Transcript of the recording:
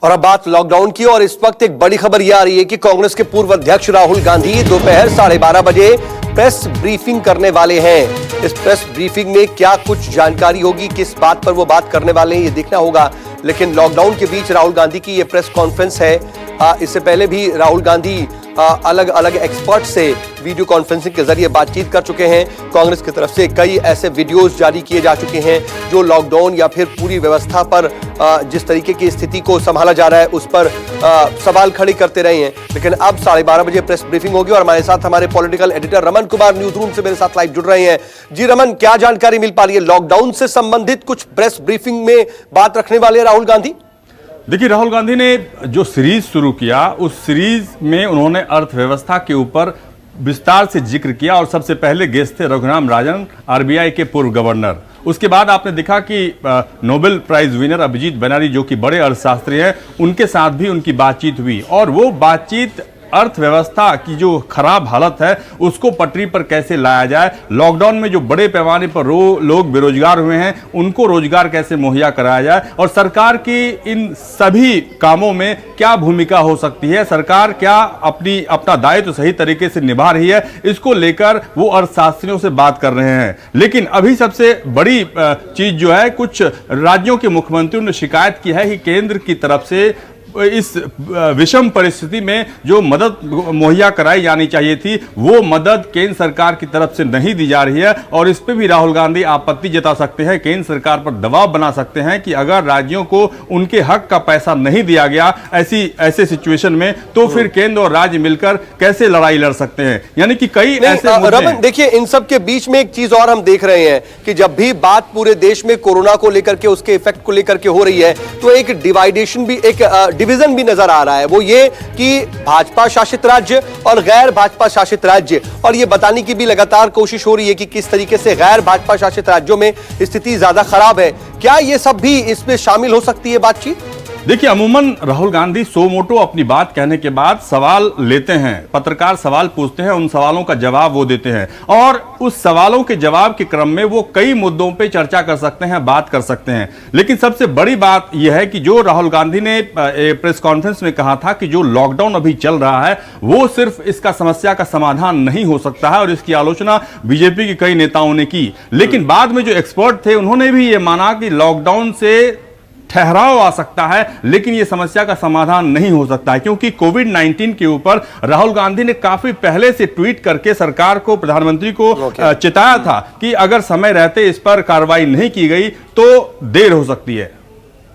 और अब बात लॉकडाउन की, और इस वक्त एक बड़ी खबर यह आ रही है कि कांग्रेस के पूर्व अध्यक्ष राहुल गांधी दोपहर 12:30 बजे प्रेस ब्रीफिंग करने वाले हैं। इस प्रेस ब्रीफिंग में क्या कुछ जानकारी होगी, किस बात पर वो बात करने वाले हैं, ये देखना होगा। लेकिन लॉकडाउन के बीच राहुल गांधी की ये प्रेस कॉन्फ्रेंस है। इससे पहले भी राहुल गांधी अलग अलग एक्सपर्ट से वीडियो कॉन्फ्रेंसिंग के जरिए बातचीत कर चुके हैं। कांग्रेस की तरफ से कई ऐसे वीडियोस जारी किए जा चुके हैं जो लॉकडाउन या फिर पूरी व्यवस्था पर जिस तरीके की स्थिति को संभाला जा रहा है उस पर सवाल खड़े करते रहे हैं। लेकिन अब 12:30 बजे प्रेस ब्रीफिंग होगी और हमारे साथ हमारे political editor Raman Kumar news room से मेरे साथ लाइव जुड़ रहे हैं। जी रमन, क्या जानकारी मिल पा रही है? लॉकडाउन से संबंधित कुछ प्रेस ब्रीफिंग में बात रखने वाले राहुल गांधी? देखिए, राहुल गांधी ने जो सीरीज शुरू किया उस सीरीज में उन्होंने अर्थव्यवस्था के ऊपर विस्तार से जिक्र किया और सबसे पहले गेस्ट थे रघुराम राजन, आरबीआई के पूर्व गवर्नर। उसके बाद आपने देखा कि Nobel prize winner Abhijit Banerjee जो कि बड़े अर्थशास्त्री हैं, उनके साथ भी उनकी बातचीत हुई और वो बातचीत अर्थव्यवस्था की जो खराब हालत है उसको पटरी पर कैसे लाया जाए, लॉकडाउन में जो बड़े पैमाने पर लोग बेरोजगार हुए हैं उनको रोजगार कैसे मुहैया कराया जाए और सरकार की इन सभी कामों में क्या भूमिका हो सकती है, सरकार क्या अपना दायित्व सही तरीके से निभा रही है, इसको लेकर वो अर्थशास्त्रियों से बात कर रहे हैं। लेकिन अभी सबसे बड़ी चीज जो है, कुछ राज्यों के मुख्यमंत्रियों ने शिकायत की है कि केंद्र की तरफ से इस विषम परिस्थिति में जो मदद मुहैया कराई जानी चाहिए थी वो मदद केंद्र सरकार की तरफ से नहीं दी जा रही है। और इस पे भी राहुल गांधी आपत्ति जता सकते हैं, केंद्र सरकार पर दबाव बना सकते हैं कि अगर राज्यों को उनके हक का पैसा नहीं दिया गया ऐसे सिचुएशन में तो फिर केंद्र और राज्य मिलकर कैसे लड़ाई लड़ सकते हैं। यानी कि कई ऐसे रमन, देखिए इन सब के बीच में एक चीज और हम देख रहे हैं कि जब भी बात पूरे देश में कोरोना को लेकर के, उसके इफेक्ट को लेकर के हो रही है तो एक डिवाइडेशन भी, एक डिवीजन भी नजर आ रहा है। वो ये कि भाजपा शासित राज्य और गैर भाजपा शासित राज्य, और ये बताने की भी लगातार कोशिश हो रही है कि किस तरीके से गैर भाजपा शासित राज्यों में स्थिति ज्यादा खराब है। क्या ये सब भी इसमें शामिल हो सकती है बातचीत? देखिए, अमूमन राहुल गांधी सो मोटो अपनी बात कहने के बाद सवाल लेते हैं, पत्रकार सवाल पूछते हैं, उन सवालों का जवाब वो देते हैं और उस सवालों के जवाब के क्रम में वो कई मुद्दों पे चर्चा कर सकते हैं, बात कर सकते हैं। लेकिन सबसे बड़ी बात यह है कि जो राहुल गांधी ने प्रेस कॉन्फ्रेंस में कहा था कि जो लॉकडाउन अभी चल रहा है वो सिर्फ इसका समस्या का समाधान नहीं हो सकता है और इसकी आलोचना बीजेपी के कई नेताओं ने की। लेकिन बाद में जो एक्सपर्ट थे उन्होंने भी ये माना कि लॉकडाउन से ठहराव आ सकता है लेकिन यह समस्या का समाधान नहीं हो सकता है, क्योंकि कोविड-19 के ऊपर राहुल गांधी ने काफी पहले से ट्वीट करके सरकार को, प्रधानमंत्री को चिताया था कि अगर समय रहते इस पर कार्रवाई नहीं की गई तो देर हो सकती है।